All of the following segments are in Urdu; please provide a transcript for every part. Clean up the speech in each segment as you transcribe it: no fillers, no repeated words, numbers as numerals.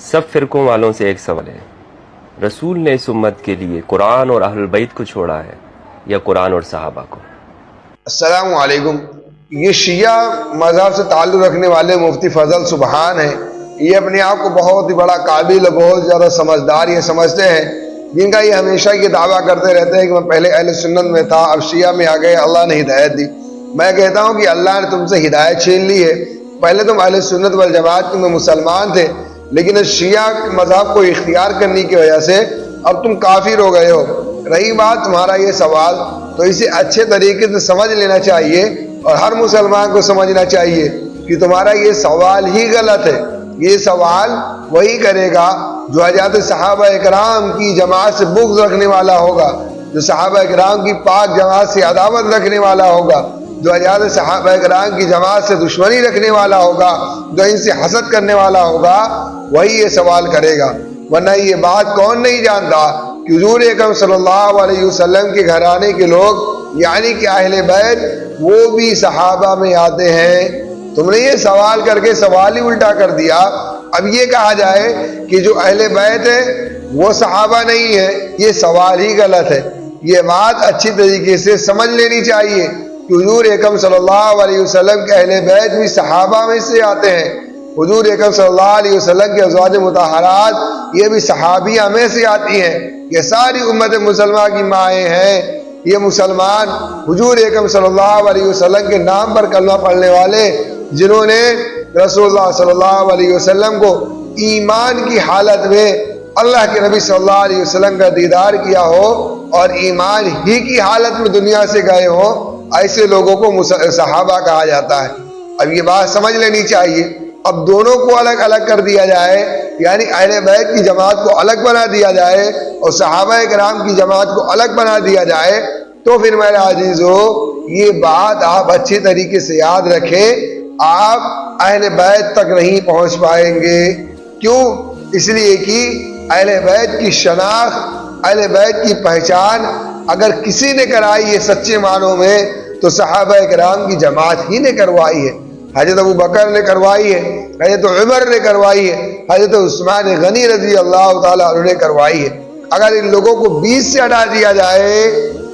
سب فرقوں والوں سے ایک سوال ہے، رسول نے اس امت کے لیے قرآن اور اہل بیت کو چھوڑا ہے یا قرآن اور صحابہ کو؟ السلام علیکم۔ یہ شیعہ مذہب سے تعلق رکھنے والے مفتی فضل سبحان ہیں۔ یہ اپنے آپ کو بہت ہی بڑا قابل اور بہت زیادہ سمجھدار یہ سمجھتے ہیں، جن کا یہ ہمیشہ یہ دعویٰ کرتے رہتے ہیں کہ میں پہلے اہل سنت میں تھا، اب شیعہ میں آ گئے، اللہ نے ہدایت دی۔ میں کہتا ہوں کہ اللہ نے تم سے ہدایت چھین لی ہے۔ پہلے تم اہل سنت والجماعت میں مسلمان تھے، لیکن اس شیعہ مذہب کو اختیار کرنے کی وجہ سے اب تم کافر ہو گئے ہو۔ رہی بات تمہارا یہ سوال، تو اسے اچھے طریقے سے سمجھ لینا چاہیے اور ہر مسلمان کو سمجھنا چاہیے کہ تمہارا یہ سوال ہی غلط ہے۔ یہ سوال وہی کرے گا جو حضرات صحابہ اکرام کی جماعت سے بغض رکھنے والا ہوگا، جو صحابہ اکرام کی پاک جماعت سے عداوت رکھنے والا ہوگا، جو حضرات صحابہ اکرام کی جماعت سے دشمنی رکھنے والا ہوگا، جو ان سے حسد کرنے والا ہوگا، وہی یہ سوال کرے گا۔ ورنہ یہ بات کون نہیں جانتا کہ حضور اکرم صلی اللہ علیہ وسلم کے گھرانے کے لوگ یعنی کہ اہل بیت وہ بھی صحابہ میں آتے ہیں۔ تم نے یہ سوال کر کے سوال ہی الٹا کر دیا۔ اب یہ کہا جائے کہ جو اہل بیت ہے وہ صحابہ نہیں ہے، یہ سوال ہی غلط ہے۔ یہ بات اچھی طریقے سے سمجھ لینی چاہیے کہ حضور اکرم صلی اللہ علیہ وسلم کے اہل بیت بھی صحابہ میں سے آتے ہیں۔ حضور اکرم صلی اللہ علیہ وسلم کے ازواج مطہرات یہ بھی صحابیہ میں سے آتی ہیں۔ یہ ساری امت مسلمہ کی مائیں ہیں۔ یہ مسلمان حضور اکرم صلی اللہ علیہ وسلم کے نام پر کلمہ پڑھنے والے، جنہوں نے رسول اللہ صلی اللہ علیہ وسلم کو ایمان کی حالت میں اللہ کے نبی صلی اللہ علیہ وسلم کا دیدار کیا ہو اور ایمان ہی کی حالت میں دنیا سے گئے ہو، ایسے لوگوں کو صحابہ کہا جاتا ہے۔ اب یہ بات سمجھ لینی چاہیے۔ اب دونوں کو الگ الگ کر دیا جائے، یعنی اہل بیت کی جماعت کو الگ بنا دیا جائے اور صحابہ کرام کی جماعت کو الگ بنا دیا جائے، تو پھر میرے عزیزو یہ بات آپ اچھے طریقے سے یاد رکھیں، آپ اہل بیت تک نہیں پہنچ پائیں گے۔ کیوں؟ اس لیے کہ اہل بیت کی شناخت، اہل بیت کی پہچان اگر کسی نے کرائی ہے سچے معنوں میں تو صحابہ کرام کی جماعت ہی نے کروائی ہے۔ حضرت ابو بکر نے کروائی ہے، حضرت عمر نے کروائی ہے، حضرت عثمان غنی رضی اللہ تعالیٰ عنہ نے کروائی ہے۔ اگر ان لوگوں کو بیچ سے ہٹا دیا جائے،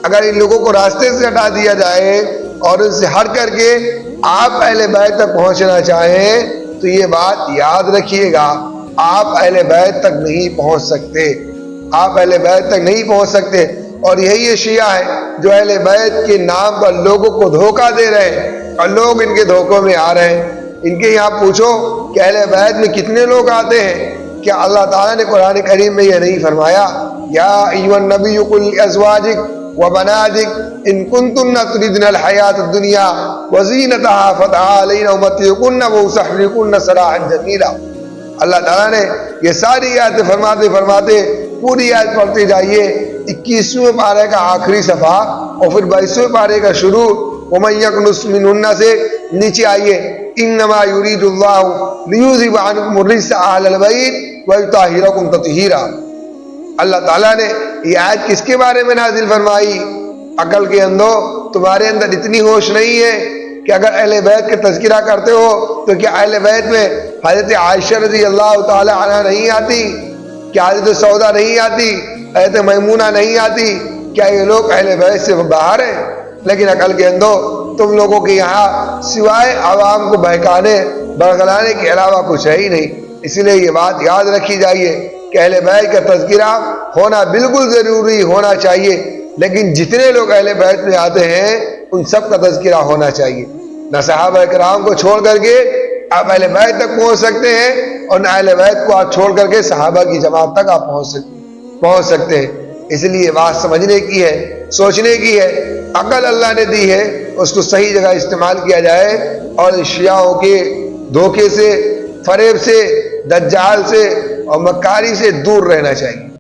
اگر ان لوگوں کو راستے سے ہٹا دیا جائے اور ان سے ہٹ کر کے آپ اہل بیت تک پہنچنا چاہیں تو یہ بات یاد رکھیے گا، آپ اہل بیت تک نہیں پہنچ سکتے، آپ اہل بیت تک نہیں پہنچ سکتے۔ اور یہی شیعہ ہے جو اہل بیت کے نام پر لوگوں کو دھوکہ دے رہے ہیں اور لوگ ان کے دھوکوں میں آ رہے ہیں۔ ان کے یہاں پوچھو کہ اہل بیت میں کتنے لوگ آتے ہیں؟ کیا اللہ تعالیٰ نے قرآن کریم میں یہ نہیں فرمایا یا ایھا النبی قل لازواجک وبناتک ان کنتن تردن الحیاۃ الدنیا وزینتہا فتعالین امتعکن واسرحکن سراحا جمیلا۔ اللہ تعالیٰ نے یہ ساری آیتیں فرماتے پوری آیت پڑھتے جائیے، 21ویں پارے کا آخری صفحہ اور پھر 22ویں پارے کا شروع، وَمَن يَقْنُتْ مِنْهُنَّ سے نیچے آئیے، إِنَّمَا يُرِيدُ اللَّهُ لِيُذْهِبَ عَنْكُمُ الرِّجْسَ أَهْلَ الْبَيْتِ وَيُطَهِّرَكُمْ تَطْهِيرًا۔ اللہ تعالیٰ نے یہ آیت کس کے بارے میں نازل فرمائی؟ عقل کے اندھو، تمہارے اندر اتنی ہوش نہیں ہے کہ اگر اہل بیت کا تذکرہ کرتے ہو تو کیا اہل بیت میں حضرت عائشہ رضی اللہ تعالی عنہ نہیں آتی؟ کیا حضرت سودا نہیں آتی؟ حضرت میمونہ نہیں آتی؟ کیا یہ لوگ اہل بیت سے باہر ہیں؟ لیکن عقل کے اندھو، تم لوگوں کے یہاں سوائے عوام کو بہکانے برگلانے کے علاوہ کچھ ہے ہی نہیں۔ اسی لیے یہ بات یاد رکھی جائیے کہ اہل بیت کا تذکرہ ہونا بالکل ضروری ہونا چاہیے، لیکن جتنے لوگ اہل بیت میں آتے ہیں ان سب کا تذکرہ ہونا چاہیے۔ نہ صحابہ کرام کو چھوڑ کر کے آپ اہل بیت تک پہنچ سکتے ہیں اور نہ اہل بیت کو آپ چھوڑ کر کے صحابہ کی جماعت تک آپ پہنچ سکتے ہیں۔ اس لیے بات سمجھنے کی ہے، سوچنے کی ہے۔ عقل اللہ نے دی ہے، اس کو صحیح جگہ استعمال کیا جائے اور شیعوں کے دھوکے سے، فریب سے، دجال سے اور مکاری سے دور رہنا چاہیے۔